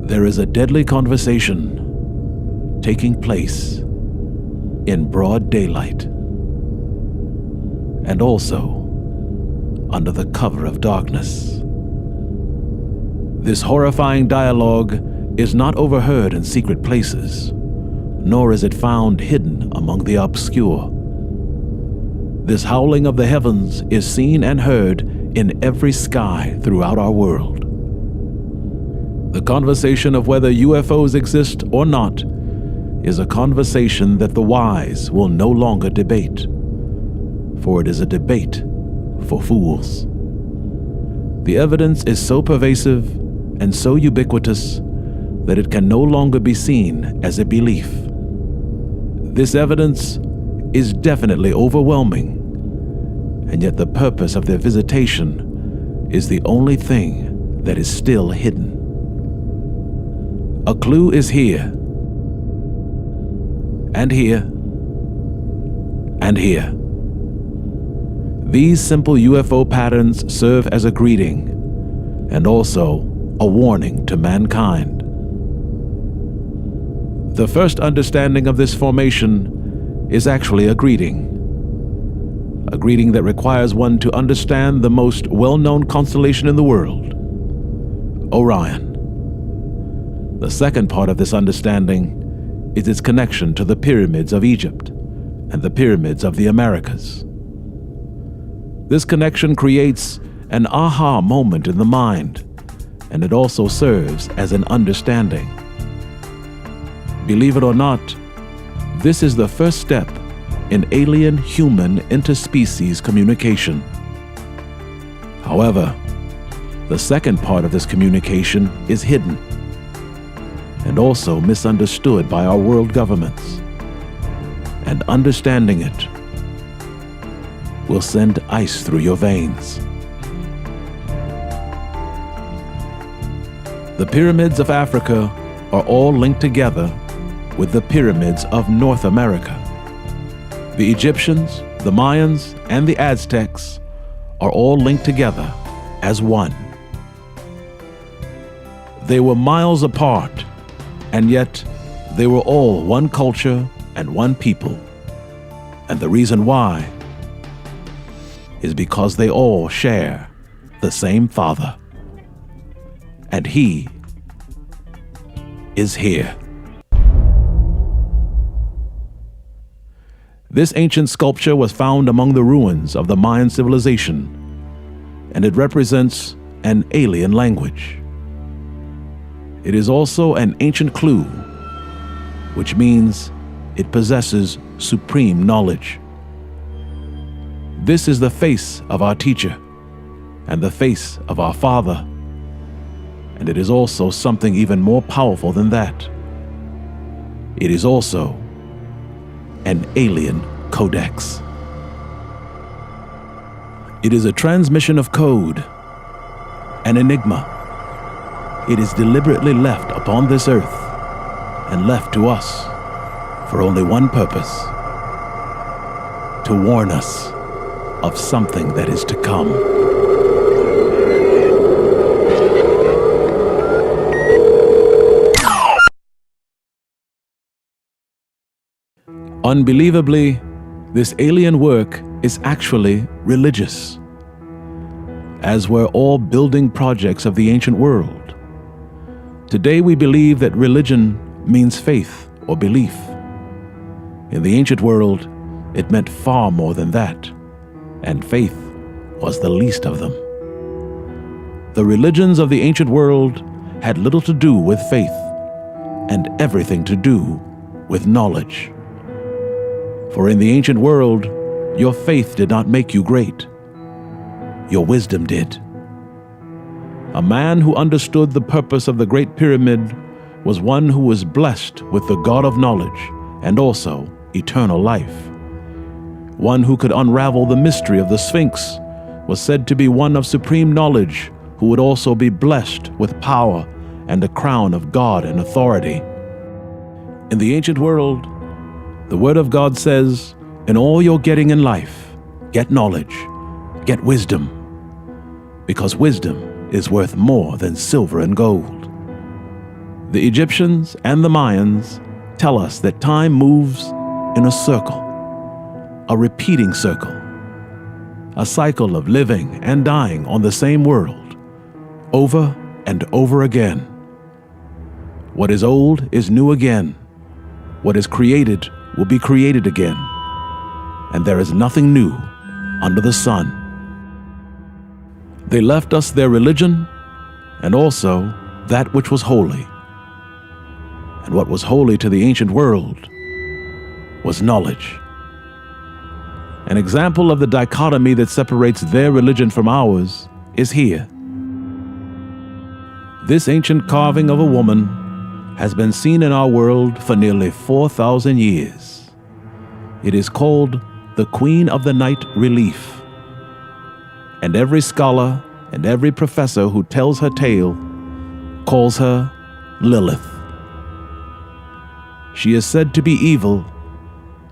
There is a deadly conversation taking place in broad daylight and also under the cover of darkness. This horrifying dialogue is not overheard in secret places, nor is it found hidden among the obscure. This howling of the heavens is seen and heard in every sky throughout our world. The conversation of whether UFOs exist or not is a conversation that the wise will no longer debate, for it is a debate for fools. The evidence is so pervasive and so ubiquitous that it can no longer be seen as a belief. This evidence is definitely overwhelming, and yet the purpose of their visitation is the only thing that is still hidden. A clue is here, and here, and here. These simple UFO patterns serve as a greeting and also a warning to mankind. The first understanding of this formation is actually a greeting that requires one to understand the most well-known constellation in the world, Orion. The second part of this understanding is its connection to the pyramids of Egypt and the pyramids of the Americas. This connection creates an aha moment in the mind, and it also serves as an understanding. Believe it or not, this is the first step in alien-human interspecies communication. However, the second part of this communication is hidden and also misunderstood by our world governments. And understanding it will send ice through your veins. The pyramids of Africa are all linked together with the pyramids of North America. The Egyptians, the Mayans, and the Aztecs are all linked together as one. They were miles apart, and yet they were all one culture and one people. And the reason why is because they all share the same Father. And He is here. This ancient sculpture was found among the ruins of the Mayan civilization, and it represents an alien language. It is also an ancient clue, which means it possesses supreme knowledge. This is the face of our teacher and the face of our Father, and it is also something even more powerful than that. It is also an alien codex. It is a transmission of code, an enigma. It is deliberately left upon this earth and left to us for only one purpose: to warn us of something that is to come. Unbelievably, this alien work is actually religious, as were all building projects of the ancient world. Today we believe that religion means faith or belief. In the ancient world, it meant far more than that, and faith was the least of them. The religions of the ancient world had little to do with faith and everything to do with knowledge. For in the ancient world, your faith did not make you great. Your wisdom did. A man who understood the purpose of the Great Pyramid was one who was blessed with the God of knowledge and also eternal life. One who could unravel the mystery of the Sphinx was said to be one of supreme knowledge, who would also be blessed with power and a crown of God and authority. In the ancient world, the Word of God says, in all you're getting in life, get knowledge, get wisdom, because wisdom is worth more than silver and gold. The Egyptians and the Mayans tell us that time moves in a circle, a repeating circle, a cycle of living and dying on the same world, over and over again. What is old is new again. What is created will be created again. And there is nothing new under the sun. They left us their religion and also that which was holy. And what was holy to the ancient world was knowledge. An example of the dichotomy that separates their religion from ours is here. This ancient carving of a woman has been seen in our world for nearly 4,000 years. It is called the Queen of the Night relief. And every scholar and every professor who tells her tale calls her Lilith. She is said to be evil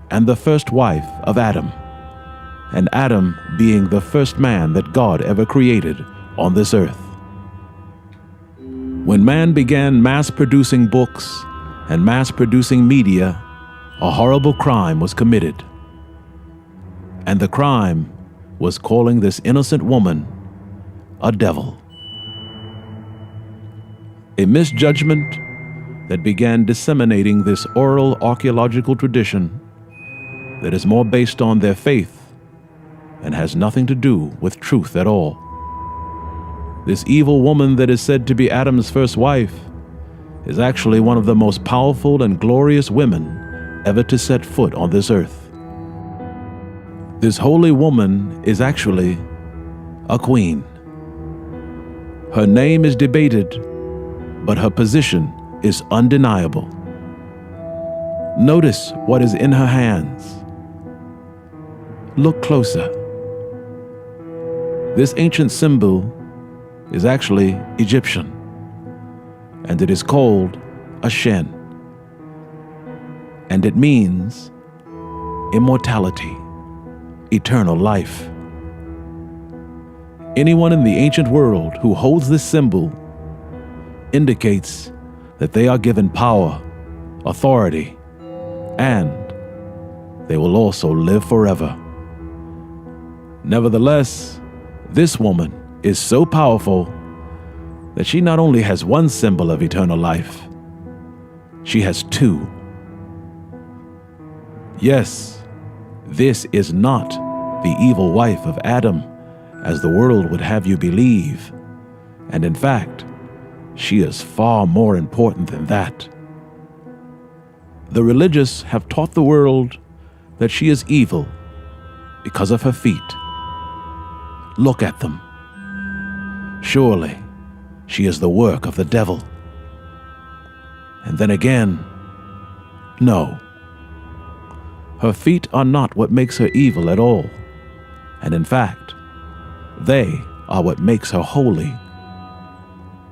and the first wife of Adam, and Adam being the first man that God ever created on this earth. When man began mass-producing books and mass-producing media, a horrible crime was committed. And the crime was calling this innocent woman a devil. A misjudgment that began disseminating this oral archaeological tradition that is more based on their faith and has nothing to do with truth at all. This evil woman that is said to be Adam's first wife is actually one of the most powerful and glorious women ever to set foot on this earth. This holy woman is actually a queen. Her name is debated, but her position is undeniable. Notice what is in her hands. Look closer. This ancient symbol is actually Egyptian, and it is called a Shen, and it means immortality, eternal life. Anyone in the ancient world who holds this symbol indicates that they are given power, authority, and they will also live forever. Nevertheless, this woman is so powerful that she not only has one symbol of eternal life, she has two. Yes, this is not the evil wife of Adam, as the world would have you believe. And in fact, she is far more important than that. The religious have taught the world that she is evil because of her feet. Look at them. Surely, she is the work of the devil. And then again, no. Her feet are not what makes her evil at all. And in fact, they are what makes her holy.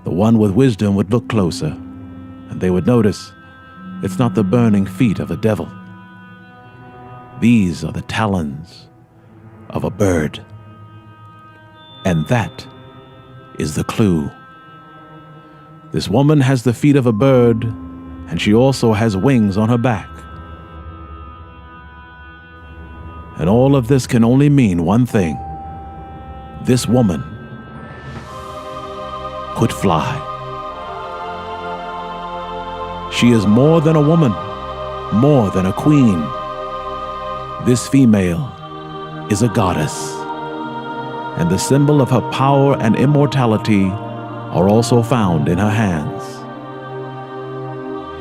The one with wisdom would look closer, and they would notice it's not the burning feet of a devil. These are the talons of a bird. And that is the clue. This woman has the feet of a bird, and she also has wings on her back. And all of this can only mean one thing. This woman could fly. She is more than a woman, more than a queen. This female is a goddess, and the symbol of her power and immortality are also found in her hands.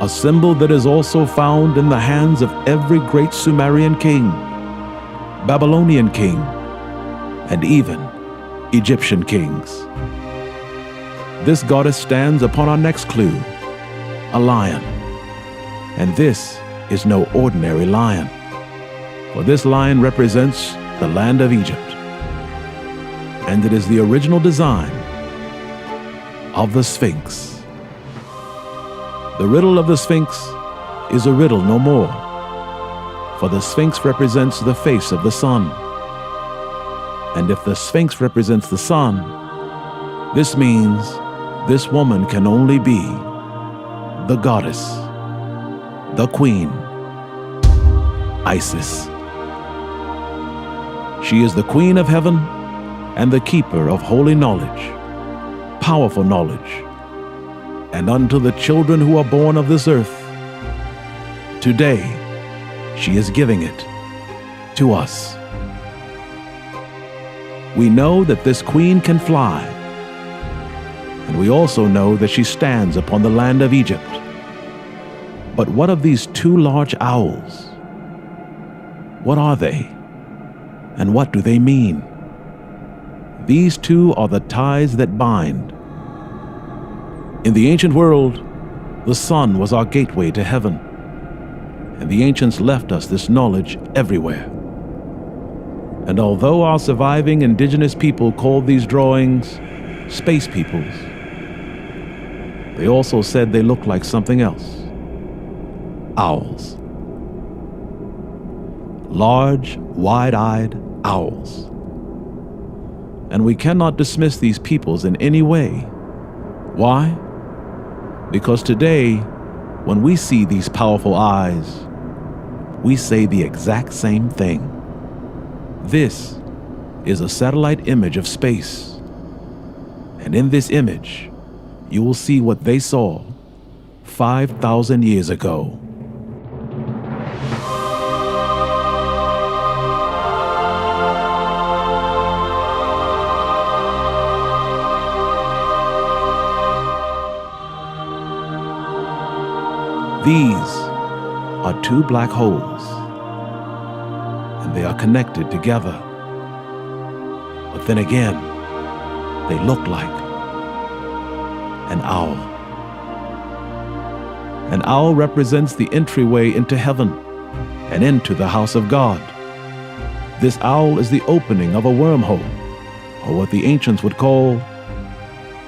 A symbol that is also found in the hands of every great Sumerian king, Babylonian king, and even Egyptian kings. This goddess stands upon our next clue, a lion. And this is no ordinary lion, for this lion represents the land of Egypt. And it is the original design of the Sphinx. The riddle of the Sphinx is a riddle no more, for the Sphinx represents the face of the sun. And if the Sphinx represents the sun, this means this woman can only be the goddess, the queen, Isis. She is the queen of heaven and the keeper of holy knowledge, powerful knowledge, and unto the children who are born of this earth, today she is giving it to us. We know that this queen can fly, and we also know that she stands upon the land of Egypt. But what of these two large owls? What are they, and what do they mean? These two are the ties that bind. In the ancient world, the sun was our gateway to heaven, and the ancients left us this knowledge everywhere. And although our surviving indigenous people called these drawings space peoples, they also said they looked like something else: owls. Large, wide-eyed owls. And we cannot dismiss these peoples in any way. Why? Because today, when we see these powerful eyes, we say the exact same thing. This is a satellite image of space. And in this image, you will see what they saw 5,000 years ago. These are two black holes, and they are connected together. But then again, they look like an owl. An owl represents the entryway into heaven and into the house of God. This owl is the opening of a wormhole, or what the ancients would call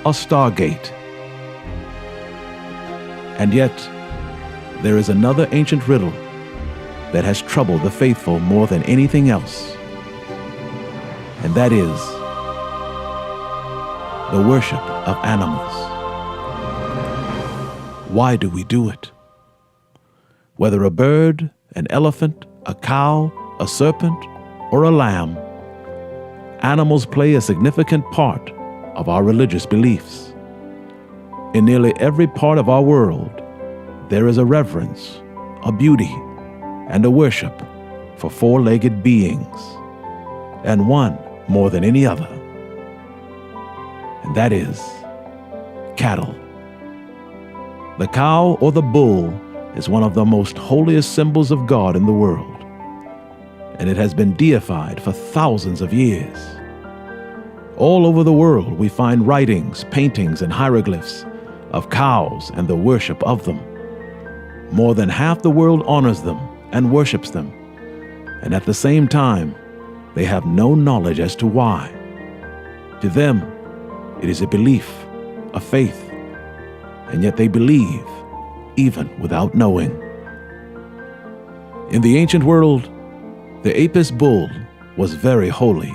a stargate. And yet, there is another ancient riddle that has troubled the faithful more than anything else, and that is the worship of animals. Why do we do it? Whether a bird, an elephant, a cow, a serpent, or a lamb, animals play a significant part of our religious beliefs. In nearly every part of our world, there is a reverence, a beauty, and a worship for four-legged beings, and one more than any other, and that is cattle. The cow or the bull is one of the most holiest symbols of God in the world, and it has been deified for thousands of years. All over the world we find writings, paintings, and hieroglyphs of cows and the worship of them. More than half the world honors them and worships them, and at the same time, they have no knowledge as to why. To them, it is a belief, a faith, and yet they believe even without knowing. In the ancient world, the Apis bull was very holy,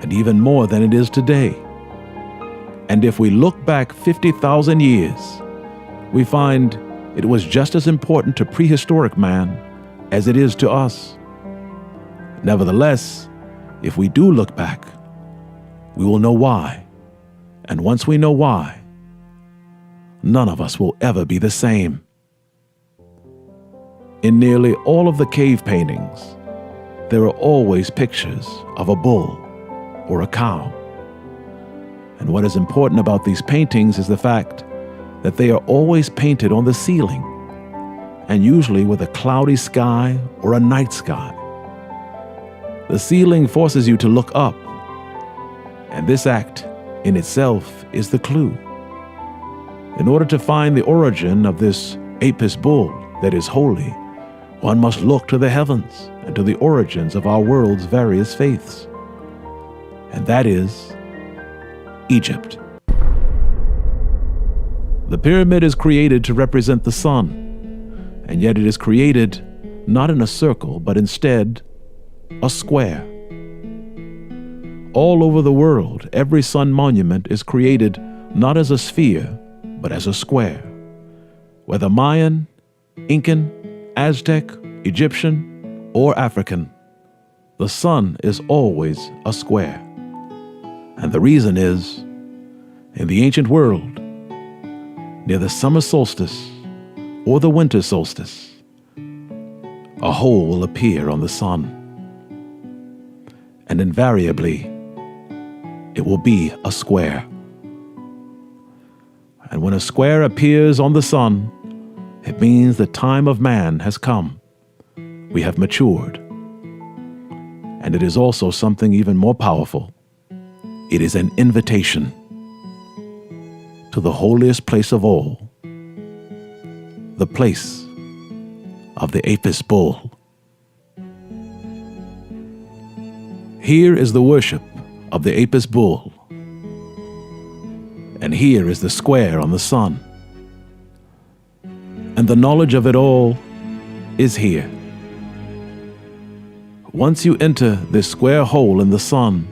and even more than it is today. And if we look back 50,000 years, we find it was just as important to prehistoric man as it is to us. Nevertheless, if we do look back, we will know why. And once we know why, none of us will ever be the same. In nearly all of the cave paintings, there are always pictures of a bull or a cow. And what is important about these paintings is the fact that they are always painted on the ceiling, and usually with a cloudy sky or a night sky. The ceiling forces you to look up, and this act in itself is the clue. In order to find the origin of this Apis bull that is holy, one must look to the heavens and to the origins of our world's various faiths. And that is Egypt. The pyramid is created to represent the sun, and yet it is created not in a circle, but instead a square. All over the world, every sun monument is created not as a sphere, but as a square. Whether Mayan, Incan, Aztec, Egyptian, or African, the sun is always a square. And the reason is, in the ancient world, near the summer solstice or the winter solstice, a hole will appear on the sun. And invariably, it will be a square. And when a square appears on the sun, it means the time of man has come. We have matured. And it is also something even more powerful. It is an invitation to the holiest place of all, the place of the Apis bull. Here is the worship of the Apis bull, and here is the square on the sun, and the knowledge of it all is here. Once you enter this square hole in the sun,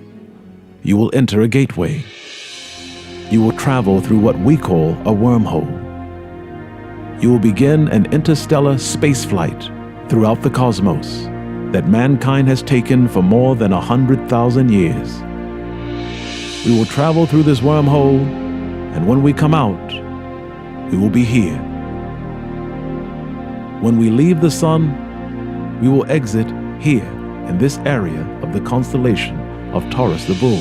you will enter a gateway. You will travel through what we call a wormhole. You will begin an interstellar space flight throughout the cosmos that mankind has taken for more than 100,000 years. We will travel through this wormhole, and when we come out, we will be here. When we leave the sun, we will exit here in this area of the constellation of Taurus the Bull.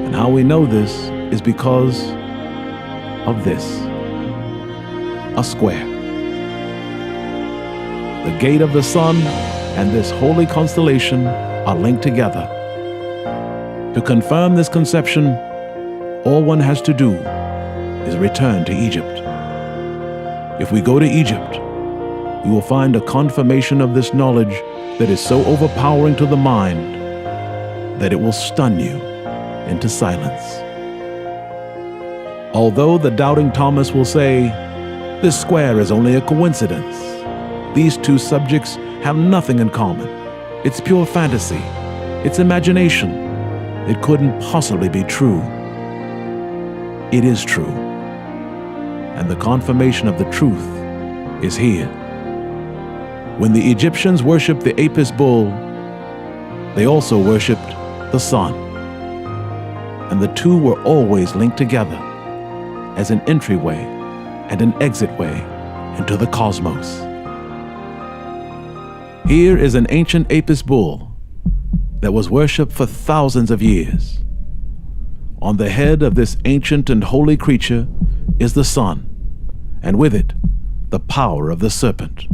And how we know this is because of this: a square. The gate of the sun and this holy constellation are linked together. To confirm this conception, all one has to do is return to Egypt. If we go to Egypt, we will find a confirmation of this knowledge that is so overpowering to the mind that it will stun you into silence. Although the doubting Thomas will say, "This square is only a coincidence. These two subjects have nothing in common. It's pure fantasy. It's imagination. It couldn't possibly be true." It is true. And the confirmation of the truth is here. When the Egyptians worshipped the Apis bull, they also worshipped the sun. And the two were always linked together as an entryway and an exitway into the cosmos. Here is an ancient Apis bull that was worshipped for thousands of years. On the head of this ancient and holy creature is the sun, and with it, the power of the serpent.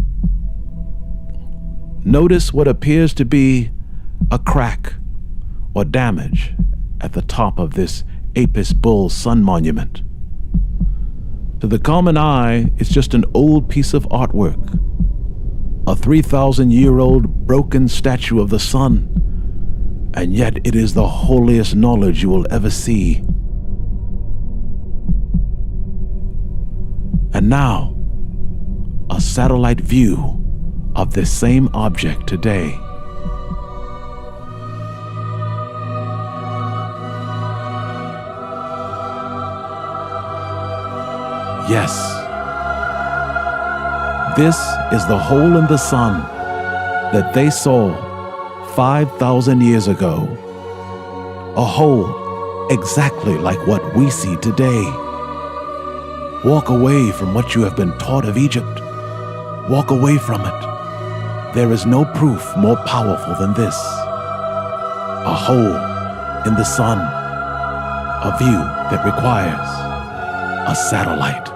Notice what appears to be a crack or damage at the top of this Apis bull sun monument. To the common eye, it's just an old piece of artwork, a 3,000-year-old broken statue of the sun, and yet it is the holiest knowledge you will ever see. And now, a satellite view of this same object today. Yes, this is the hole in the sun that they saw 5,000 years ago. A hole exactly like what we see today. Walk away from what you have been taught of Egypt. Walk away from it. There is no proof more powerful than this. A hole in the sun. A view that requires a satellite.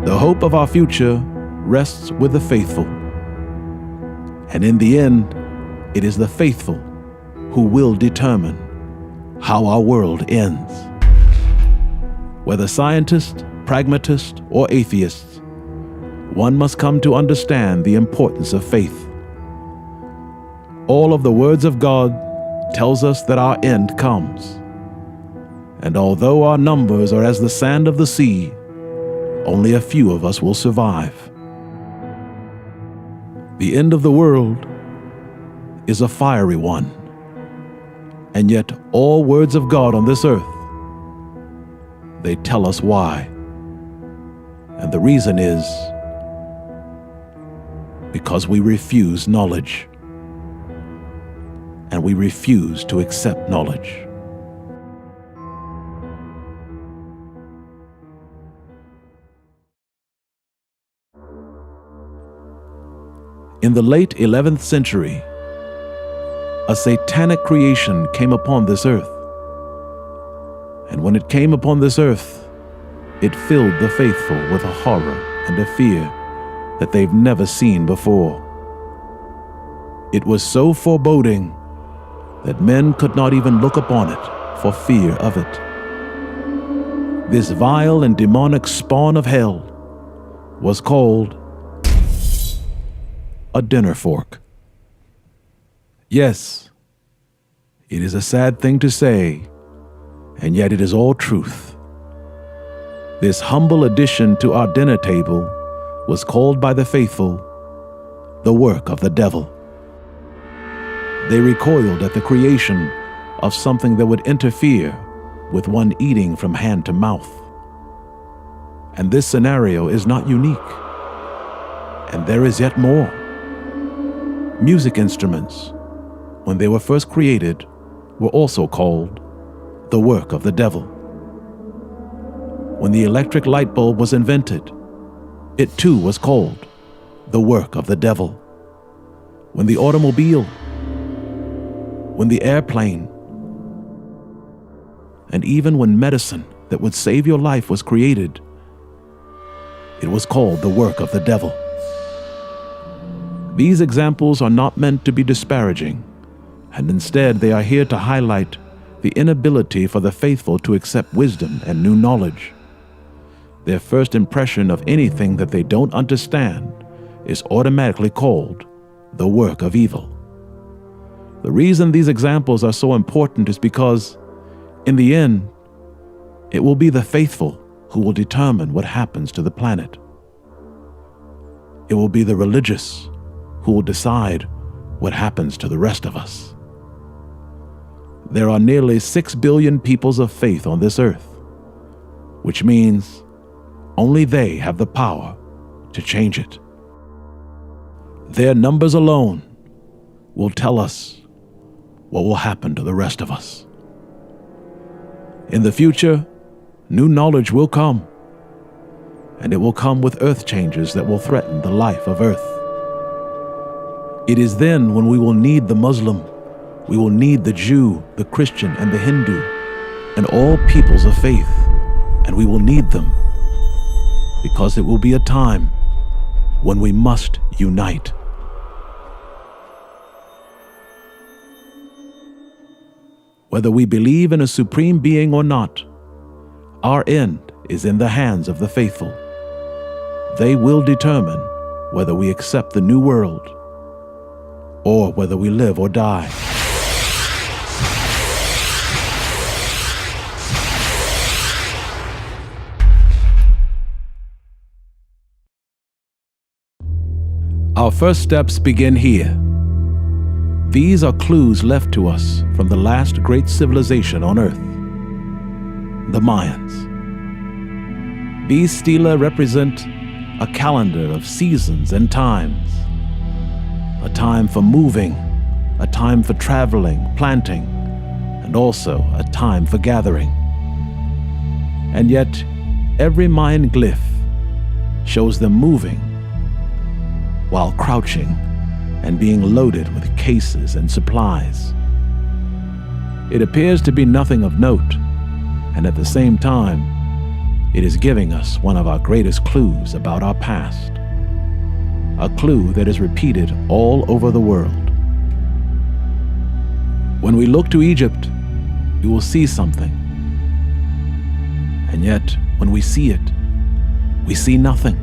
The hope of our future rests with the faithful. And in the end, it is the faithful who will determine how our world ends. Whether scientist, pragmatist, or atheist, one must come to understand the importance of faith. All of the words of God tells us that our end comes. And although our numbers are as the sand of the sea, only a few of us will survive. The end of the world is a fiery one. And yet all words of God on this earth, they tell us why. And the reason is because we refuse knowledge. And we refuse to accept knowledge. In the late 11th century, a satanic creation came upon this earth. And when it came upon this earth, it filled the faithful with a horror and a fear that they've never seen before. It was so foreboding that men could not even look upon it for fear of it. This vile and demonic spawn of hell was called a dinner fork. Yes, it is a sad thing to say, and yet it is all truth. This humble addition to our dinner table was called by the faithful the work of the devil. They recoiled at the creation of something that would interfere with one eating from hand to mouth. And this scenario is not unique. And there is yet more. Music instruments, when they were first created, were also called the work of the devil. When the electric light bulb was invented, it too was called the work of the devil. When the automobile, when the airplane, and even when medicine that would save your life was created, it was called the work of the devil. These examples are not meant to be disparaging, and instead they are here to highlight the inability for the faithful to accept wisdom and new knowledge. Their first impression of anything that they don't understand is automatically called the work of evil. The reason these examples are so important is because, in the end, it will be the faithful who will determine what happens to the planet. It will be the religious who will decide what happens to the rest of us. There are nearly 6 billion peoples of faith on this earth, which means only they have the power to change it. Their numbers alone will tell us what will happen to the rest of us. In the future, new knowledge will come, and it will come with earth changes that will threaten the life of earth. It is then when we will need the Muslim, we will need the Jew, the Christian, and the Hindu, and all peoples of faith, and we will need them, because it will be a time when we must unite. Whether we believe in a supreme being or not, our end is in the hands of the faithful. They will determine whether we accept the new world or whether we live or die. Our first steps begin here. These are clues left to us from the last great civilization on Earth, the Mayans. These stela represent a calendar of seasons and times. A time for moving, a time for traveling, planting, and also a time for gathering. And yet, every Mayan glyph shows them moving while crouching and being loaded with cases and supplies. It appears to be nothing of note, and at the same time, it is giving us one of our greatest clues about our past. A clue that is repeated all over the world. When we look to Egypt, we will see something. And yet, when we see it, we see nothing.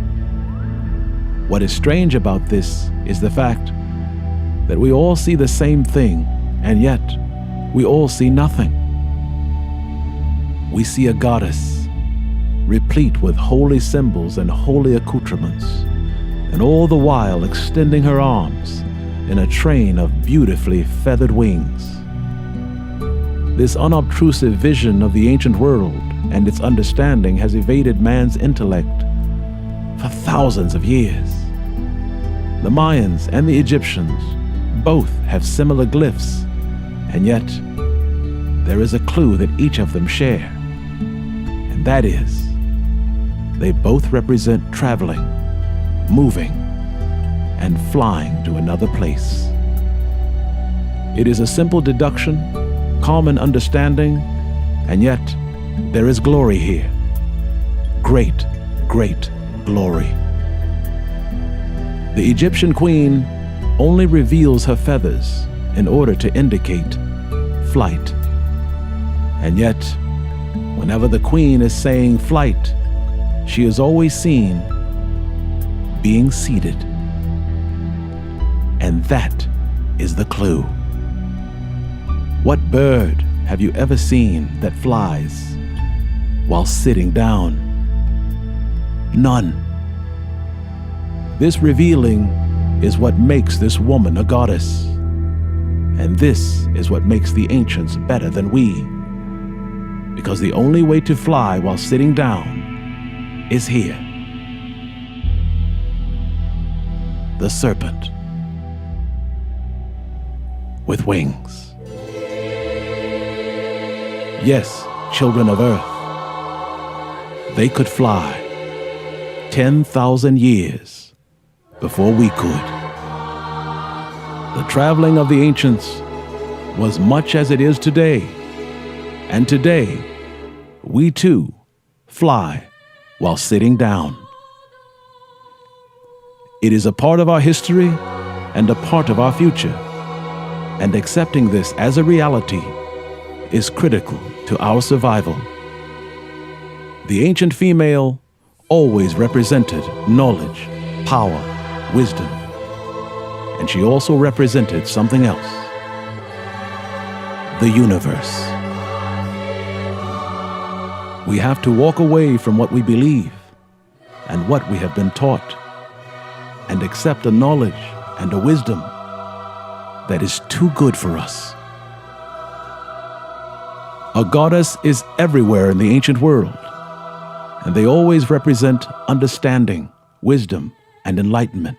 What is strange about this is the fact that we all see the same thing, and yet we all see nothing. We see a goddess, replete with holy symbols and holy accoutrements, and all the while extending her arms in a train of beautifully feathered wings. This unobtrusive vision of the ancient world and its understanding has evaded man's intellect for thousands of years. The Mayans and the Egyptians both have similar glyphs, and yet there is a clue that each of them share, and that is, they both represent traveling, moving, and flying to another place. It is a simple deduction, common understanding, and yet there is glory here. Great, great glory. The Egyptian queen only reveals her feathers in order to indicate flight. And yet, whenever the queen is saying flight, she is always seen being seated. And that is the clue. What bird have you ever seen that flies while sitting down? None. This revealing is what makes this woman a goddess. And this is what makes the ancients better than we. Because the only way to fly while sitting down is here. The serpent with wings. Yes, children of earth, they could fly 10,000 years before we could. The traveling of the ancients was much as it is today, and today we too fly while sitting down. It is a part of our history and a part of our future, and accepting this as a reality is critical to our survival. The ancient female always represented knowledge, power, wisdom, and she also represented something else: the universe. We have to walk away from what we believe and what we have been taught, and accept a knowledge and a wisdom that is too good for us. A goddess is everywhere in the ancient world, and they always represent understanding, wisdom, and enlightenment.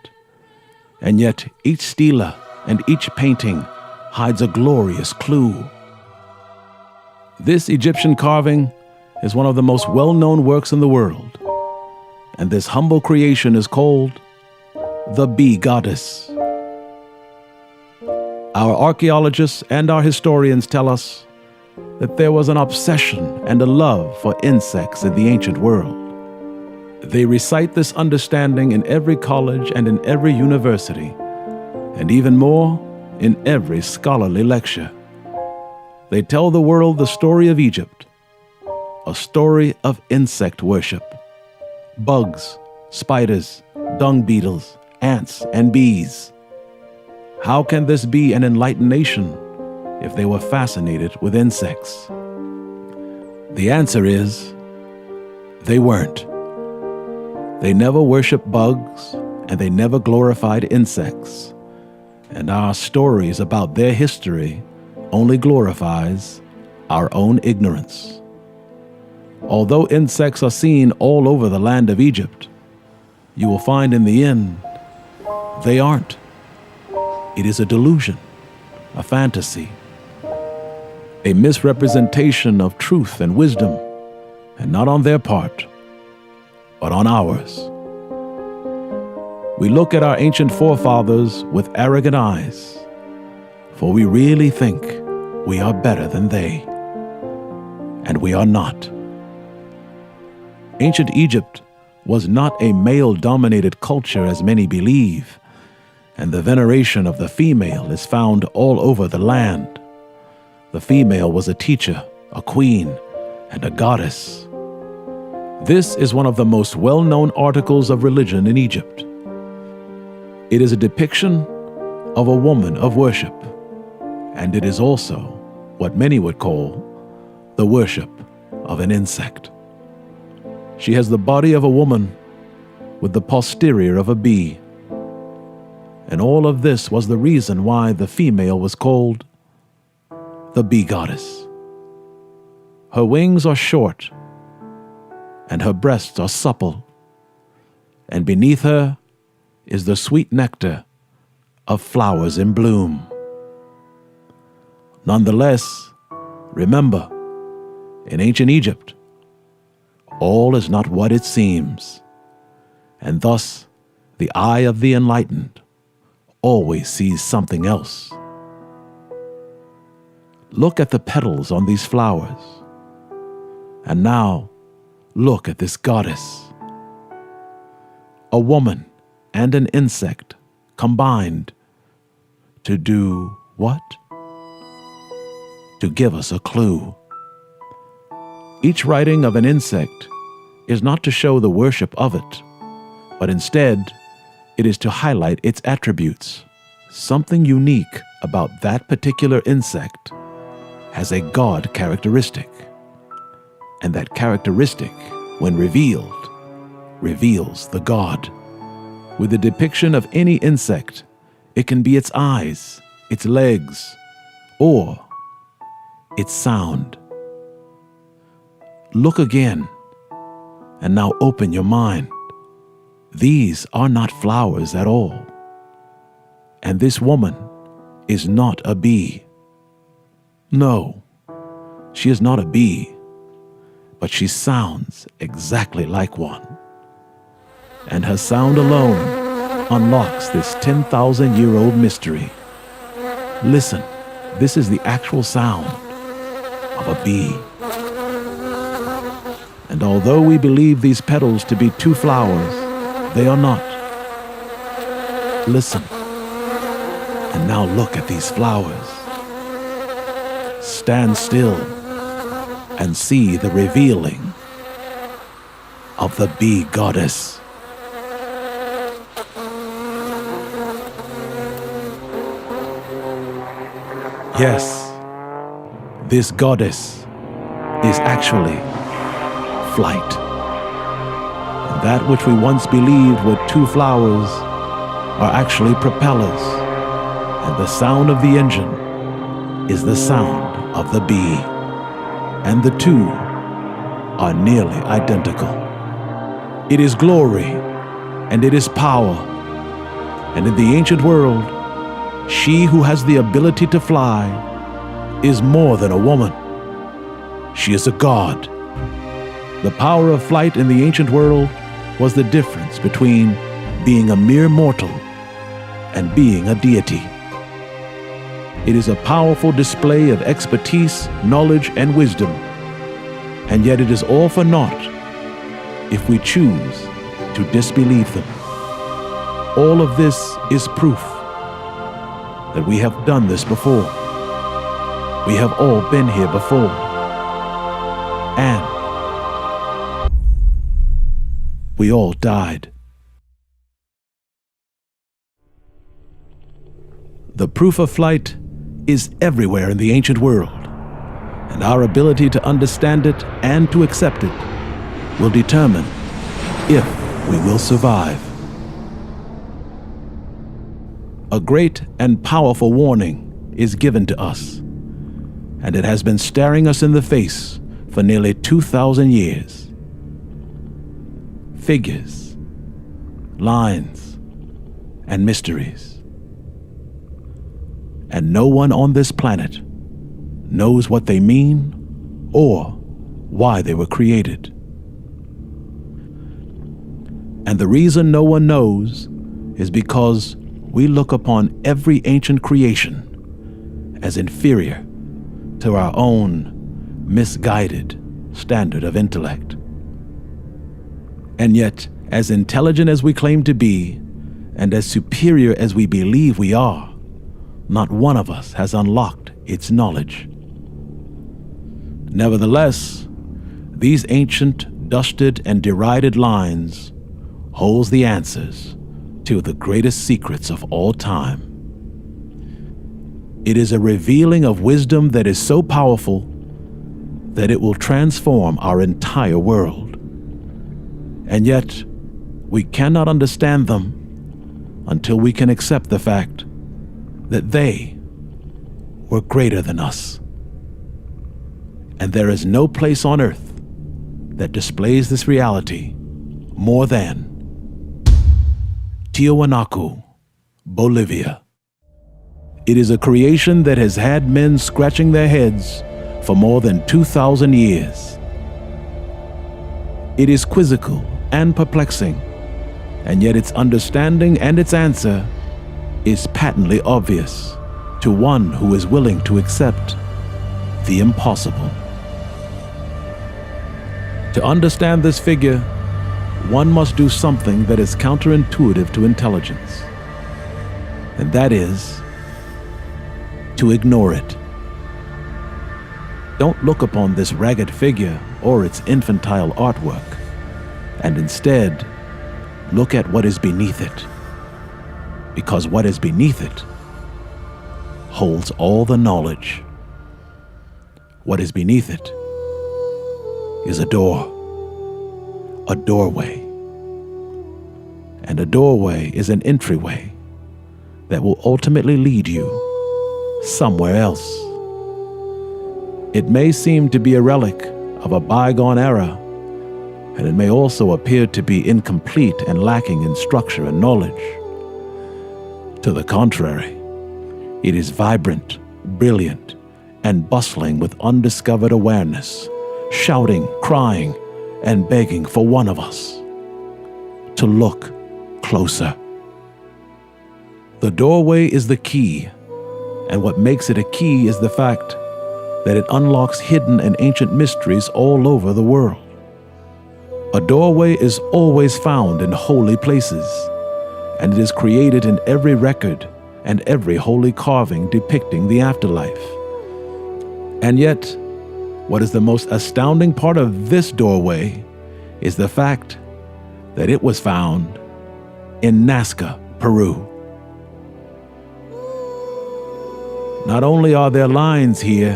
And yet each stela and each painting hides a glorious clue. This Egyptian carving is one of the most well-known works in the world, and this humble creation is called the Bee Goddess. Our archaeologists and our historians tell us that there was an obsession and a love for insects in the ancient world. They recite this understanding in every college and in every university, and even more, in every scholarly lecture. They tell the world the story of Egypt, a story of insect worship. Bugs, spiders, dung beetles, ants, and bees. How can this be an enlightened nation if they were fascinated with insects? The answer is, they weren't. They never worshiped bugs, and they never glorified insects. And our stories about their history only glorifies our own ignorance. Although insects are seen all over the land of Egypt, you will find in the end, they aren't. It is a delusion, a fantasy, a misrepresentation of truth and wisdom, and not on their part, but on ours. We look at our ancient forefathers with arrogant eyes, for we really think we are better than they, and we are not. Ancient Egypt was not a male-dominated culture as many believe, and the veneration of the female is found all over the land. The female was a teacher, a queen, and a goddess. This is one of the most well-known articles of religion in Egypt. It is a depiction of a woman of worship, and it is also what many would call the worship of an insect. She has the body of a woman with the posterior of a bee. And all of this was the reason why the female was called the Bee Goddess. Her wings are short, and her breasts are supple, and beneath her is the sweet nectar of flowers in bloom. Nonetheless, remember, in ancient Egypt, all is not what it seems, and thus the eye of the enlightened always sees something else. Look at the petals on these flowers, and now look at this goddess. A woman and an insect combined to do what? To give us a clue. Each writing of an insect is not to show the worship of it, but instead it is to highlight its attributes. Something unique about that particular insect has a God characteristic, and that characteristic, when revealed, reveals the God. With the depiction of any insect, it can be its eyes, its legs, or its sound. Look again, and now open your mind. These are not flowers at all. And this woman is not a bee. No, she is not a bee, but she sounds exactly like one. And her sound alone unlocks this 10,000-year-old mystery. Listen, this is the actual sound of a bee. And although we believe these petals to be two flowers, they are not. Listen, and now look at these flowers. Stand still and see the revealing of the bee goddess. Yes, this goddess is actually flight. And that which we once believed were two flowers are actually propellers, and the sound of the engine is the sound of the bee, and the two are nearly identical. It is glory, and it is power, and in the ancient world, she who has the ability to fly is more than a woman. She is a god. The power of flight in the ancient world was the difference between being a mere mortal and being a deity. It is a powerful display of expertise, knowledge, and wisdom, and yet it is all for naught if we choose to disbelieve them. All of this is proof that we have done this before. We have all been here before. And we all died. The proof of flight is everywhere in the ancient world, and our ability to understand it and to accept it will determine if we will survive. A great and powerful warning is given to us, and it has been staring us in the face for nearly 2,000 years. Figures, lines, and mysteries. And no one on this planet knows what they mean or why they were created. And the reason no one knows is because we look upon every ancient creation as inferior to our own misguided standard of intellect. And yet, as intelligent as we claim to be, and as superior as we believe we are, not one of us has unlocked its knowledge. Nevertheless, these ancient, dusted, and derided lines holds the answers to the greatest secrets of all time. It is a revealing of wisdom that is so powerful that it will transform our entire world. And yet, we cannot understand them until we can accept the fact that they were greater than us. And there is no place on earth that displays this reality more than Tiwanaku, Bolivia. It is a creation that has had men scratching their heads for more than 2,000 years. It is quizzical and perplexing, and yet its understanding and its answer is patently obvious to one who is willing to accept the impossible. To understand this figure, one must do something that is counterintuitive to intelligence, and that is to ignore it. Don't look upon this ragged figure or its infantile artwork, and instead look at what is beneath it, because what is beneath it holds all the knowledge. What is beneath it is a door, a doorway. And a doorway is an entryway that will ultimately lead you somewhere else. It may seem to be a relic of a bygone era, and it may also appear to be incomplete and lacking in structure and knowledge. To the contrary, it is vibrant, brilliant, and bustling with undiscovered awareness, shouting, crying, and begging for one of us to look closer. The doorway is the key, and what makes it a key is the fact that it unlocks hidden and ancient mysteries all over the world. A doorway is always found in holy places, and it is created in every record and every holy carving depicting the afterlife. And yet, what is the most astounding part of this doorway is the fact that it was found in Nazca, Peru. Not only are there lines here,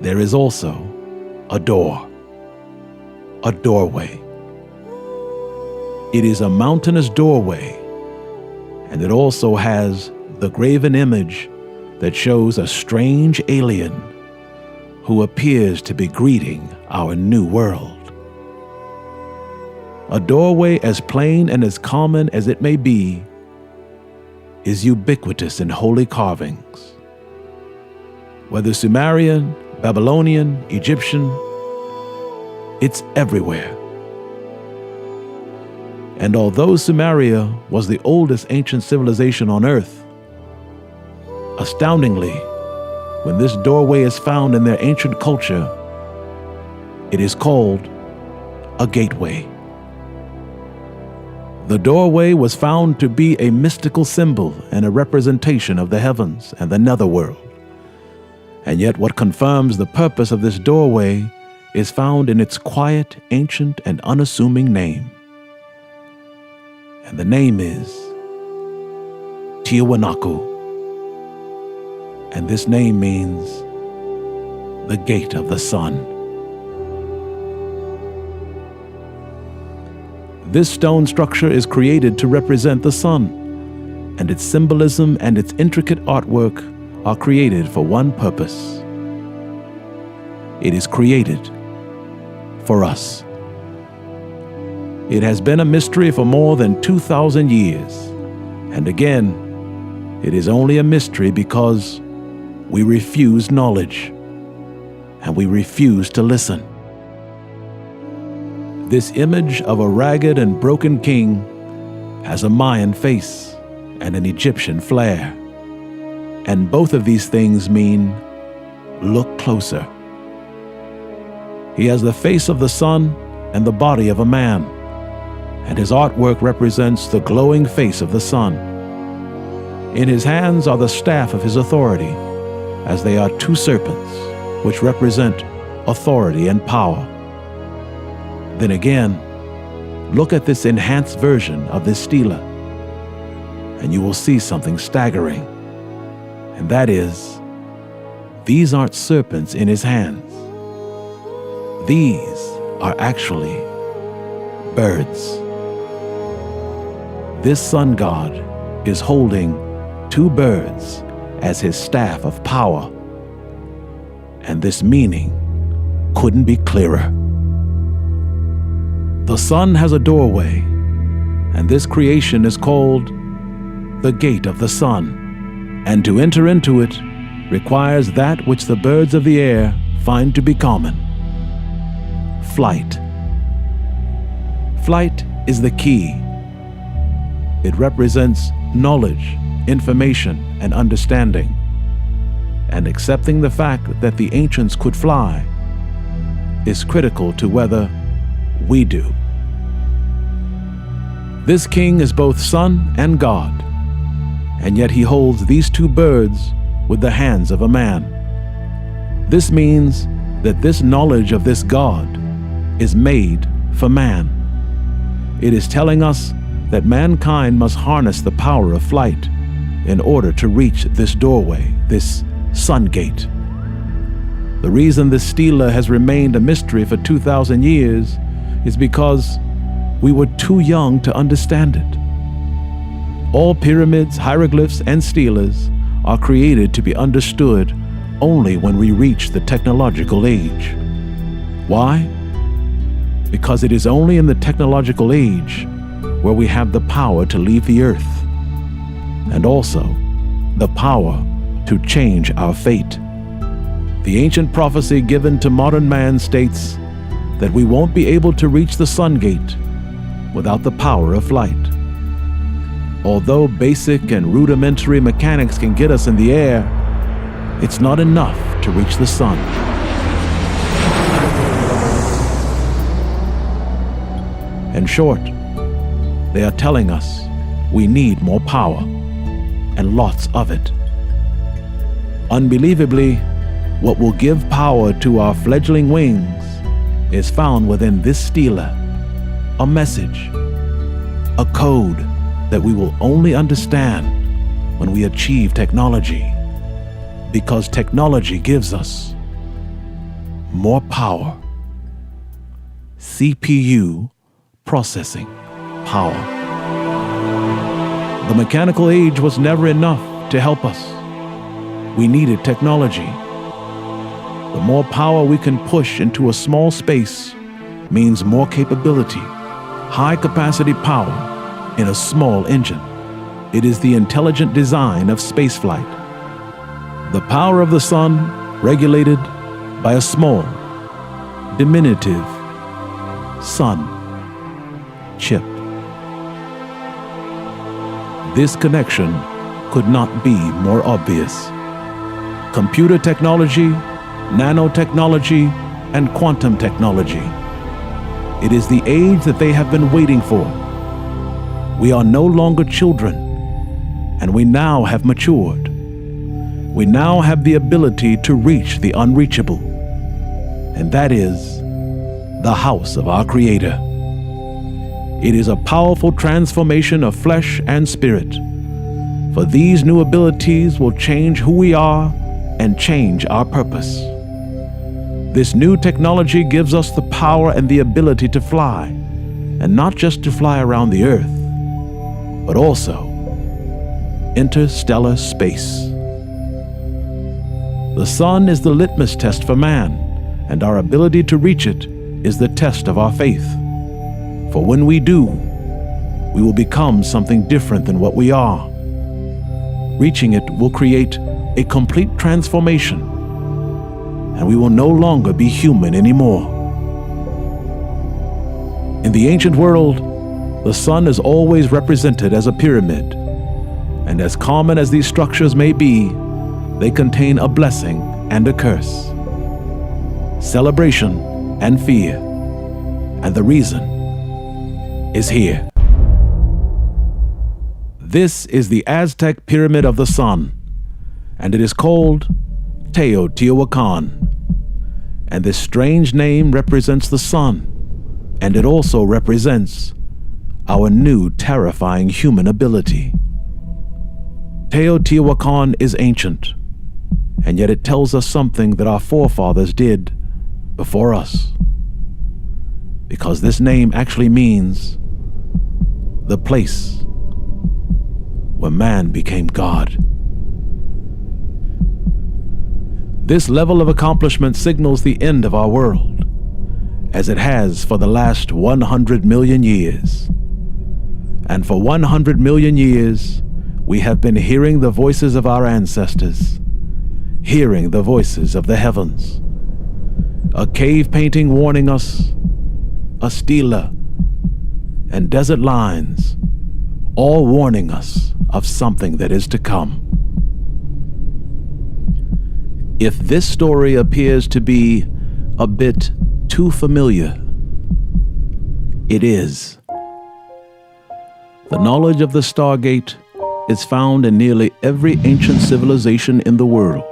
there is also a door, a doorway. It is a mountainous doorway, and it also has the graven image that shows a strange alien who appears to be greeting our new world. A doorway as plain and as common as it may be is ubiquitous in holy carvings. Whether Sumerian, Babylonian, Egyptian, it's everywhere. And although Sumeria was the oldest ancient civilization on earth, astoundingly, when this doorway is found in their ancient culture, it is called a gateway. The doorway was found to be a mystical symbol and a representation of the heavens and the netherworld. And yet what confirms the purpose of this doorway is found in its quiet, ancient, and unassuming name. And the name is Tiwanaku. And this name means the gate of the sun. This stone structure is created to represent the sun, and its symbolism and its intricate artwork are created for one purpose. It is created for us. It has been a mystery for more than 2,000 years, and again, it is only a mystery because we refuse knowledge, and we refuse to listen. This image of a ragged and broken king has a Mayan face and an Egyptian flair, and both of these things mean look closer. He has the face of the sun and the body of a man, and his artwork represents the glowing face of the sun. In his hands are the staff of his authority, as they are two serpents, which represent authority and power. Then again, look at this enhanced version of this stela, and you will see something staggering. And that is, these aren't serpents in his hands. These are actually birds. This sun god is holding two birds as his staff of power. and this meaning couldn't be clearer. The sun has a doorway, and this creation is called the gate of the sun, and to enter into it requires that which the birds of the air find to be common: flight. Flight is the key. It represents knowledge, information, and understanding, and accepting the fact that the ancients could fly is critical to whether we do. This king is both son and God, and yet he holds these two birds with the hands of a man. This means that this knowledge of this God is made for man. It is telling us that mankind must harness the power of flight in order to reach this doorway, this sun gate. The reason this stela has remained a mystery for 2,000 years is because we were too young to understand it. All pyramids, hieroglyphs, and stelas are created to be understood only when we reach the technological age. Why? Because it is only in the technological age where we have the power to leave the earth, and also the power to change our fate. The ancient prophecy given to modern man states that we won't be able to reach the sun gate without the power of flight. Although basic and rudimentary mechanics can get us in the air, it's not enough to reach the sun. In short, they are telling us we need more power, and lots of it. Unbelievably, what will give power to our fledgling wings is found within this stela, a message, a code that we will only understand when we achieve technology, because technology gives us more power. CPU processing power. The mechanical age was never enough to help us. We needed technology. The more power we can push into a small space means more capability, high capacity power in a small engine. It is the intelligent design of spaceflight. The power of the sun regulated by a small, diminutive sun chip. This connection could not be more obvious. Computer technology, nanotechnology, and quantum technology. It is the age that they have been waiting for. We are no longer children, and we now have matured. We now have the ability to reach the unreachable, and that is the house of our Creator. It is a powerful transformation of flesh and spirit, for these new abilities will change who we are and change our purpose. This new technology gives us the power and the ability to fly, and not just to fly around the earth, but also interstellar space. The sun is the litmus test for man, and our ability to reach it is the test of our faith. For when we do, we will become something different than what we are. Reaching it will create a complete transformation, and we will no longer be human anymore. In the ancient world, the sun is always represented as a pyramid, and as common as these structures may be, they contain a blessing and a curse, celebration and fear, and the reason is here. This is the Aztec Pyramid of the Sun, and it is called Teotihuacan. And this strange name represents the sun, and it also represents our new terrifying human ability. Teotihuacan is ancient, and yet it tells us something that our forefathers did before us. Because this name actually means the place where man became God. This level of accomplishment signals the end of our world, as it has for the last 100 million years. And for 100 million years, we have been hearing the voices of our ancestors, hearing the voices of the heavens. A cave painting warning us, a stela, and desert lines, all warning us of something that is to come. If this story appears to be a bit too familiar, it is. The knowledge of the Stargate is found in nearly every ancient civilization in the world.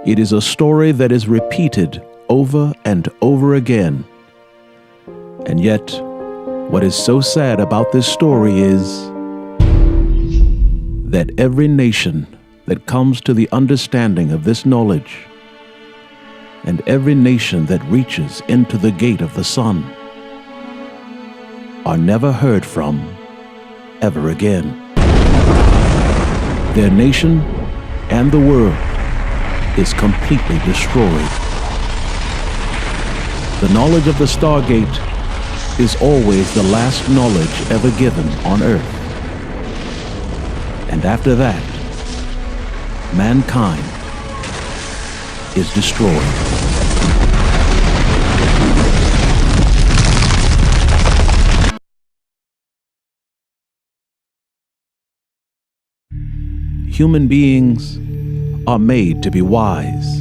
It is a story that is repeated over and over again. And yet, what is so sad about this story is that every nation that comes to the understanding of this knowledge, and every nation that reaches into the gate of the sun, are never heard from ever again. Their nation and the world is completely destroyed. The knowledge of the Stargate is always the last knowledge ever given on Earth. And after that, mankind is destroyed. Human beings are made to be wise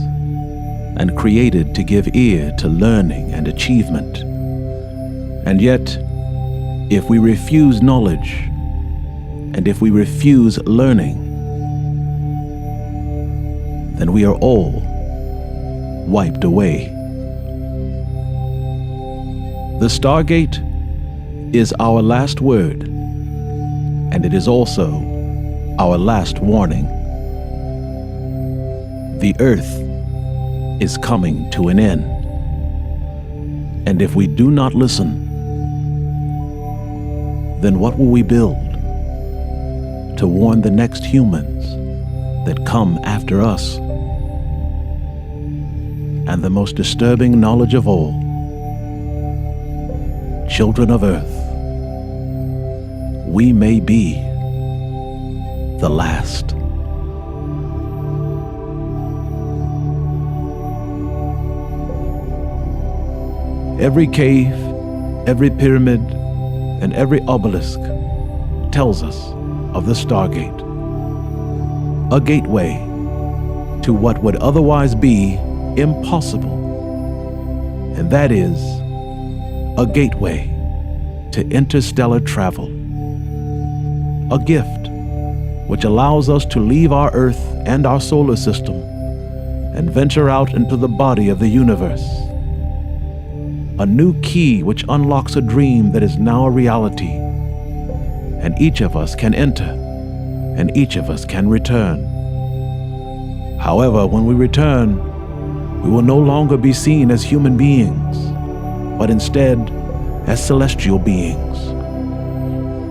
and created to give ear to learning and achievement. And yet, if we refuse knowledge and if we refuse learning, then we are all wiped away. The Stargate is our last word, and it is also our last warning. The Earth is coming to an end, and if we do not listen, then what will we build to warn the next humans that come after us? And the most disturbing knowledge of all, children of Earth, we may be the last. Every cave, every pyramid, and every obelisk tells us of the Stargate, a gateway to what would otherwise be impossible, and that is a gateway to interstellar travel, a gift which allows us to leave our Earth and our solar system and venture out into the body of the universe, a new key which unlocks a dream that is now a reality, and each of us can enter and each of us can return. However, when we return, we will no longer be seen as human beings, but instead as celestial beings.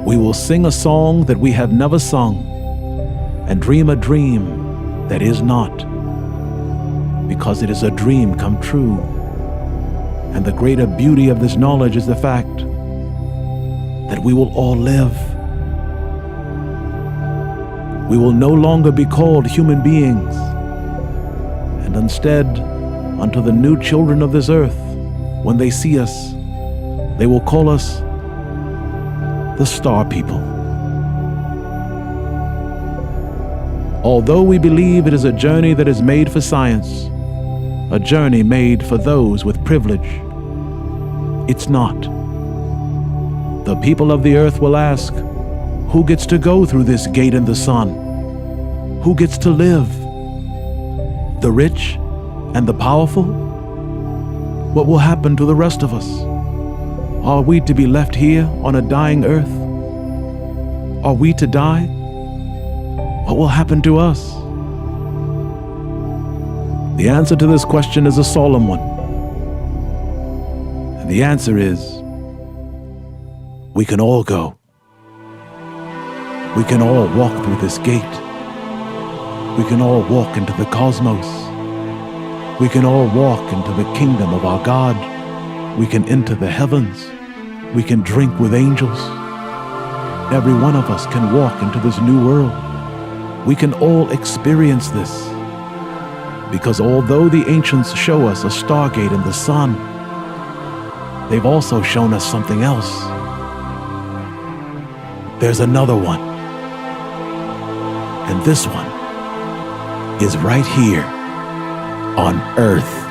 We will sing a song that we have never sung and dream a dream that is not, because it is a dream come true. And the greater beauty of this knowledge is the fact that we will all live. We will no longer be called human beings, and instead, unto the new children of this earth, when they see us, they will call us the Star People. Although we believe it is a journey that is made for science, a journey made for those with privilege, it's not. The people of the earth will ask, who gets to go through this gate in the sun? Who gets to live? The rich and the powerful? What will happen to the rest of us? Are we to be left here on a dying earth? Are we to die? What will happen to us? The answer to this question is a solemn one. And the answer is, we can all go. We can all walk through this gate. We can all walk into the cosmos. We can all walk into the kingdom of our God. We can enter the heavens. We can drink with angels. Every one of us can walk into this new world. We can all experience this. Because although the ancients show us a stargate in the sun, they've also shown us something else. There's another one. And this one is right here on Earth.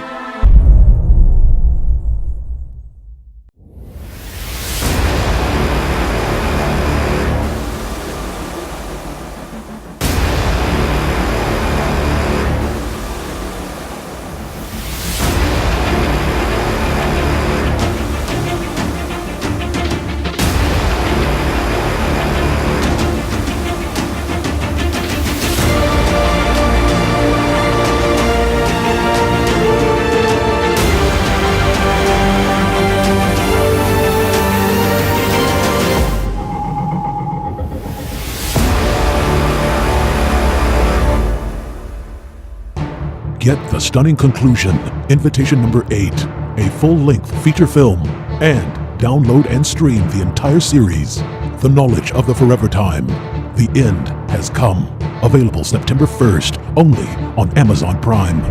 Get The Stunning Conclusion, Invitation number 8, a full-length feature film, and download and stream the entire series, The Knowledge of the Forever Time. The End Has Come. Available September 1st, only on Amazon Prime.